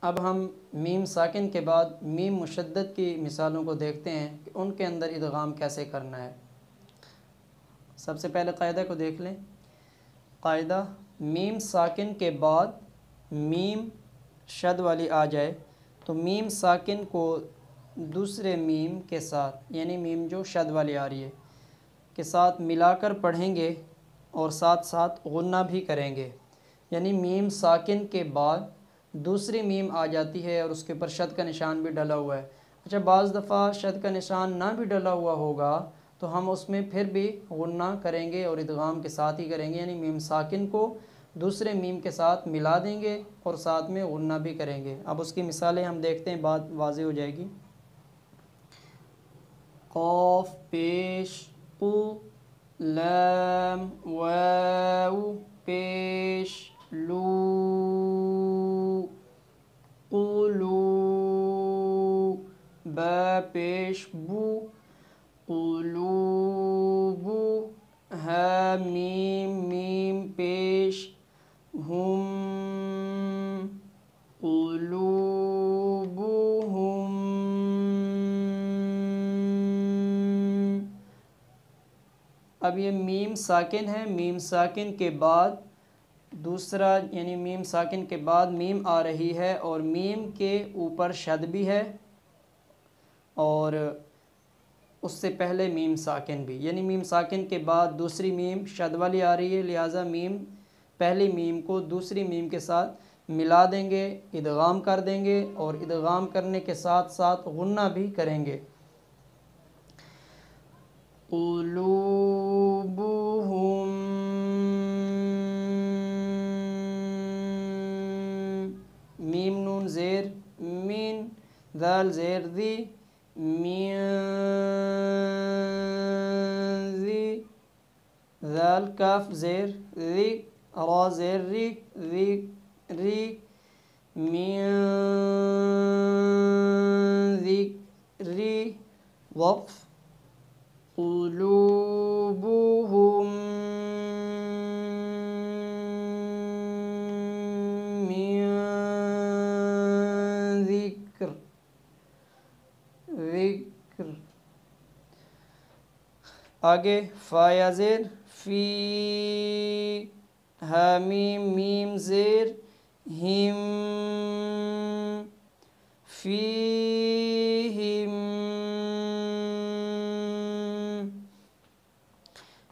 اب ہم میم ساکن کے بعد میم مشدد کی مثالوں کو دیکھتے ہیں کہ ان کے اندر ادغام کیسے کرنا ہے۔ سب سے پہلے قاعدہ کو دیکھ لیں۔ قاعدہ، میم ساکن کے بعد میم شد والی آ جائے تو میم ساکن کو دوسرے میم کے ساتھ، یعنی میم جو شد والی آ رہی ہے کے ساتھ ملا کر پڑھیں گے اور ساتھ ساتھ غنہ بھی کریں گے۔ یعنی میم ساکن کے بعد دوسری میم آ جاتی ہے اور اس کے اوپر شد کا نشان بھی ڈلا ہوا ہے۔ اچھا، بعض دفعہ شد کا نشان نہ بھی ڈلا ہوا ہوگا تو ہم اس میں پھر بھی غنہ کریں گے اور ادغام کے ساتھ ہی کریں گے، یعنی میم ساکن کو دوسرے میم کے ساتھ ملا دیں گے اور ساتھ میں غنہ بھی کریں گے۔ اب اس کی مثالیں ہم دیکھتے ہیں، بات واضح ہو جائے گی۔ قاف پیش قو، لام واو پیش لو، قولو، با پیش بو، قلوبو، ہا میم میم پیش ہم، قلوبہم۔ اب یہ میم ساکن ہے، میم ساکن کے بعد دوسرا، یعنی میم ساکن کے بعد میم آ رہی ہے اور میم کے اوپر شد بھی ہے اور اس سے پہلے میم ساکن بھی، یعنی میم ساکن کے بعد دوسری میم شد والی آ رہی ہے، لہٰذا میم پہلی میم کو دوسری میم کے ساتھ ملا دیں گے، ادغام کر دیں گے اور ادغام کرنے کے ساتھ ساتھ غنہ بھی کریں گے۔ قلوبہم، میم نون زیر مین، ذال زیر ذی، مین ذی، ذال کاف زیر ذی، را زیر ری، ذی ری، مین ذکری، وقف۔ قلوبہم من ذکر، ذکر۔ آگے فا یا زیر فی، ہا میم میم زیر ہم، فیہم،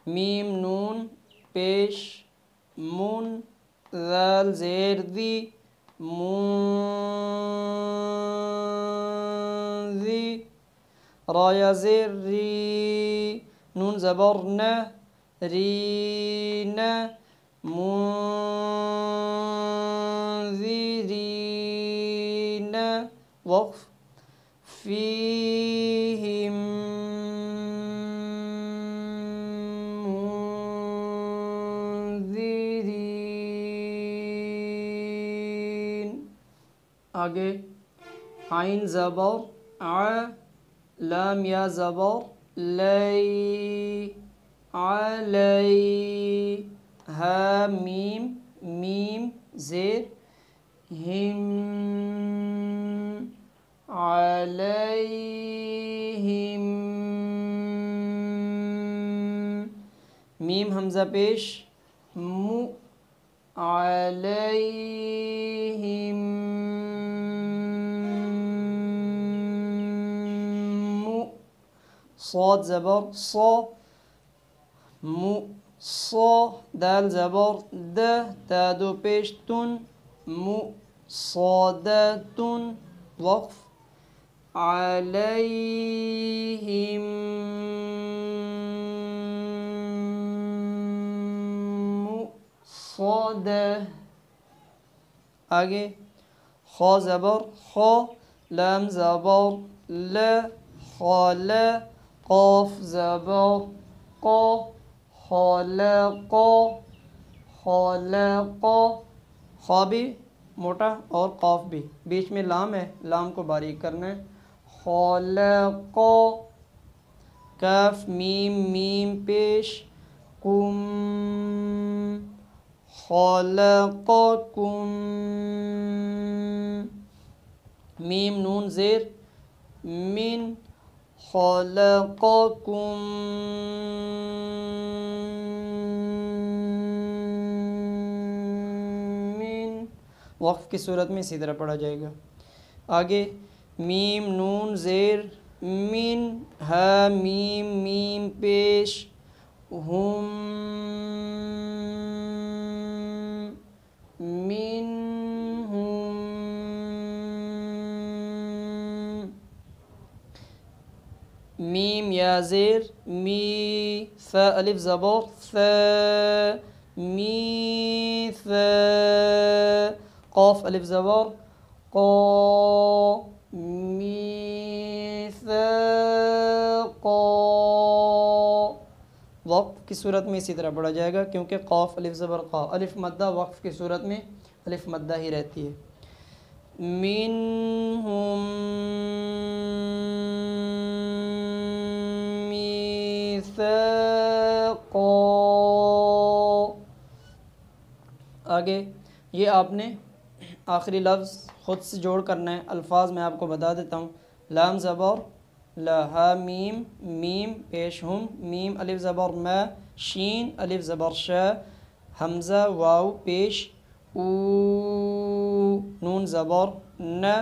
میم نون پیش من، ذال زیر دی، منذی، را یا زیر ری، نون زبر نہ، رینا، منذرین، وقف۔ فیہم منذرین۔ آگے عین زبر ع، لام یا زبر لی، علی، ہا میم میم زیر ہم، علیہم، میم حمزہ پیش مو، علیہم، مو، صاد زبر صا، مو صا، دال زبر د، تا دو پیش تن، مو صادتن، وقف۔ علیہم مؤصدہ۔ آگے خا زبر خا، لام زبر ل، خال، قاف زبر قا، خالق، خالق، خا بھی موٹا اور قاف بھی، بیچ میں لام ہے، لام کو باریک کرنا ہے، خالق، کاف میم میم پیش کم، خالقکم، میم نون زیر من خلقکم من، وقف کی صورت میں اسی طرح پڑھا جائے گا۔ آگے میم نون زیر من، ہا میم میم پیش ہم من ہم، میم یا زیر می، ثا الف زبر ثا می ثا، قاف الف زبر قا می ثا قا، وقف کی صورت میں اسی طرح پڑھا جائے گا کیونکہ قاف الف زبر قا، الف مدہ وقف کی صورت میں الف مدہ ہی رہتی ہے۔ منہم میثاقا، آگے یہ آپ نے آخری لفظ خود سے جوڑ کرنا ہے۔ الفاظ میں آپ کو بتا دیتا ہوں۔ لام زبر لا، ہا میم میم پیش ہم، میم الف زبر ما، شین الف زبر شا، حمزہ واو پیش او، نون زبر نہ۔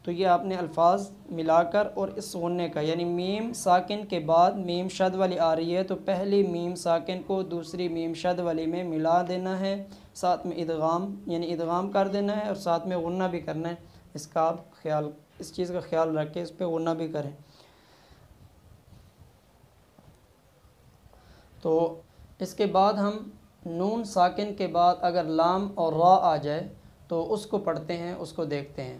تو یہ آپ نے الفاظ ملا کر اور اس غنّے کا، یعنی میم ساکن کے بعد میم شد والی آ رہی ہے تو پہلی میم ساکن کو دوسری میم شد والی میں ملا دینا ہے، ساتھ میں ادغام یعنی ادغام کر دینا ہے اور ساتھ میں غنّہ بھی کرنا ہے۔ اس کا آپ خیال، اس چیز کا خیال رکھ کے اس پہ غنّہ بھی کریں۔ تو اس کے بعد ہم نون ساکن کے بعد اگر لام اور را آ جائے تو اس کو پڑھتے ہیں، اس کو دیکھتے ہیں۔